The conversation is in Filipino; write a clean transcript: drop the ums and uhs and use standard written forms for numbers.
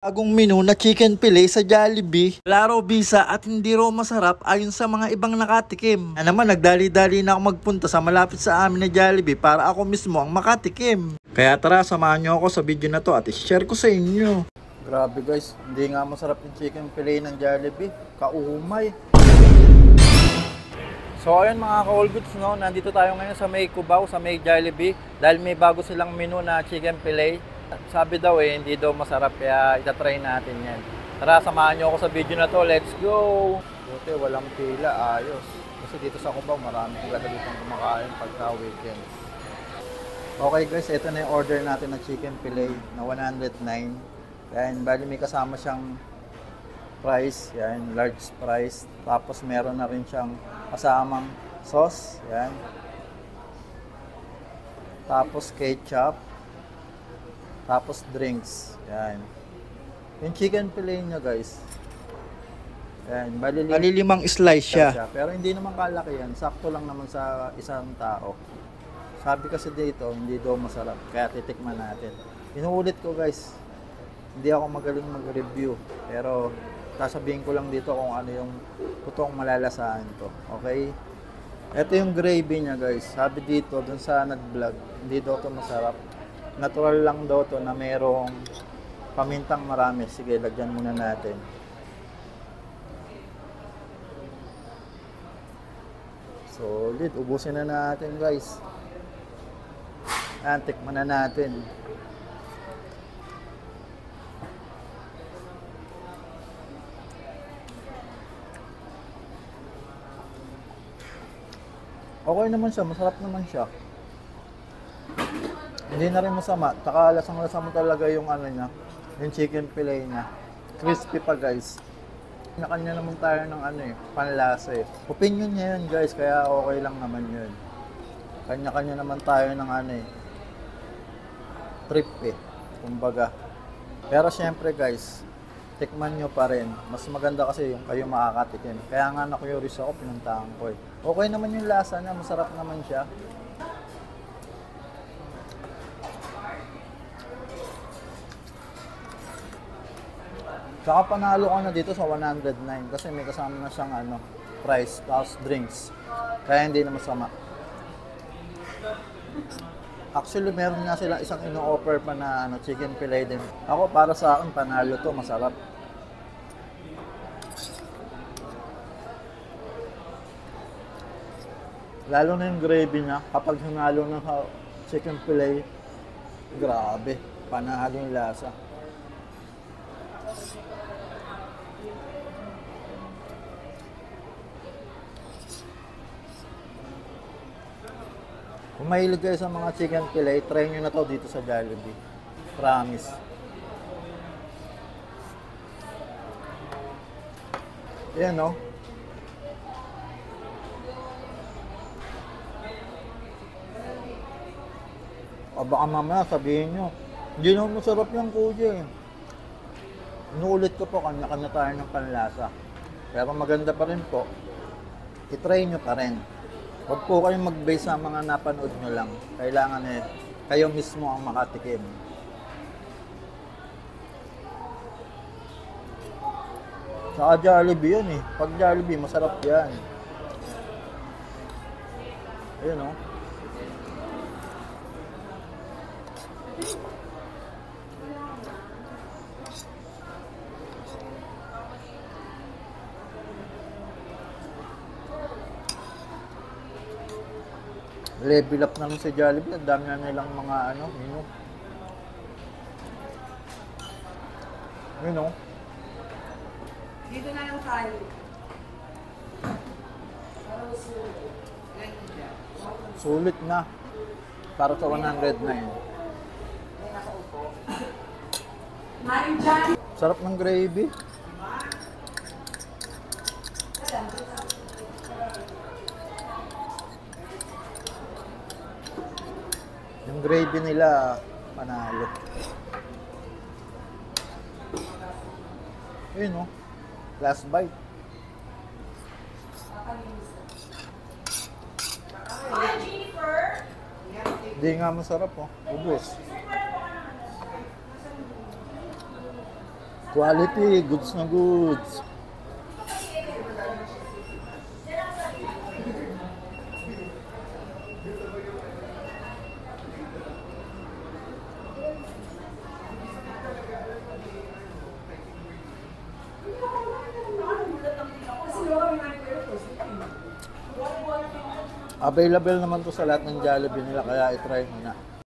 Bagong menu na chicken fillet sa Jollibee. Wala raw bisa at hindi raw masarap ayon sa mga ibang nakatikim. Na naman nagdali-dali na ako magpunta sa malapit sa amin na Jollibee para ako mismo ang makatikim. Kaya tara, samahan nyo ako sa video na to at i-share ko sa inyo. Grabe guys, hindi nga masarap yung chicken fillet ng Jollibee. Kaumay. So ayun mga ka-all goods, no, nandito tayo ngayon sa may Cubao, sa may Jollibee. Dahil may bago silang menu na chicken fillet. Sabi daw hindi daw masarap, kaya itatry natin yan. Tara, samahan nyo ako sa video na to. Let's go! Buti, walang pila, ayos. Kasi dito sa Cubao, marami talaga ditong kumakain pagka weekend. Okay guys, ito na yung order natin na chicken fillet na 109. Yan, bali may kasama siyang fries, yan, large fries. Tapos meron na rin siyang kasamang sauce, yan. Tapos ketchup. Tapos drinks. Yan. Yung chicken fillet niya guys. Yan. Bali 5 slice siya. Pero hindi naman kalaki yan. Sakto lang naman sa isang tao. Sabi kasi dito, hindi daw masarap. Kaya titikman natin. Inuulit ko guys. Hindi ako magaling mag-review. Pero sasabihin ko lang dito kung ano yung totoong malalasahan to. Okay? Ito yung gravy niya guys. Sabi dito, dun sa nag-vlog, hindi daw to masarap. Natural lang daw to na merong pamintang marami. Sige, lagyan muna natin. Solid. Ubusin na natin guys. Tikman na natin. Okay naman siya. Masarap naman siya. Hindi na rin masama. Tsaka lasang-lasa mo talaga yung ano niya, yung chicken fillet niya. Crispy pa guys. Kanya naman tayo ng panlasa eh. Opinion niya yun guys, kaya okay lang naman yun. Kanya-kanya naman tayo ng trip eh. Kumbaga. Pero syempre guys, tikman nyo pa rin. Mas maganda kasi yung kayo makakatikim. Kaya nga na-curious ako, pinuntahan ko eh. Okay naman yung lasa niya, masarap naman siya. Saka panalo ka na dito sa 109 kasi may kasama na siyang price, tapos drinks. Kaya hindi na masama. Actually, meron nga sila isang ino-offer pa na chicken fillet din. Ako, para sa akin, panalo to, masarap. Lalo na yung gravy niya, kapag hinalo ng chicken fillet, grabe, panalo yung lasa. Kung mahilig kayo sa mga chicken fillet, try nyo na to dito sa Jollibee. Promise. Ayan o. Baka mamaya sabihin nyo, hindi naman masarap yung kuya eh. Inuulit ko po, kanya-kanya tayo ng panlasa. Pero maganda pa rin po, itry nyo pa rin. Huwag po kayong mag-base sa mga napanood nyo lang. Kailangan kayo mismo ang makatikim. Saka Jollibee yan eh. Pag Jollibee, masarap yan. Ayun o. Level up na lang sa Jollibee. Ang dami na nilang mga menu. Yun o. Dito na lang tayo. Sulit na. Para sa 109. Sarap ng gravy. Yung gravy nila, panalo. Ayun o. Last bite. Hindi nga masarap oh. Ubus. Quality, goods na goods. Available naman to sa lahat ng Jollibee nila, kaya itry mo na.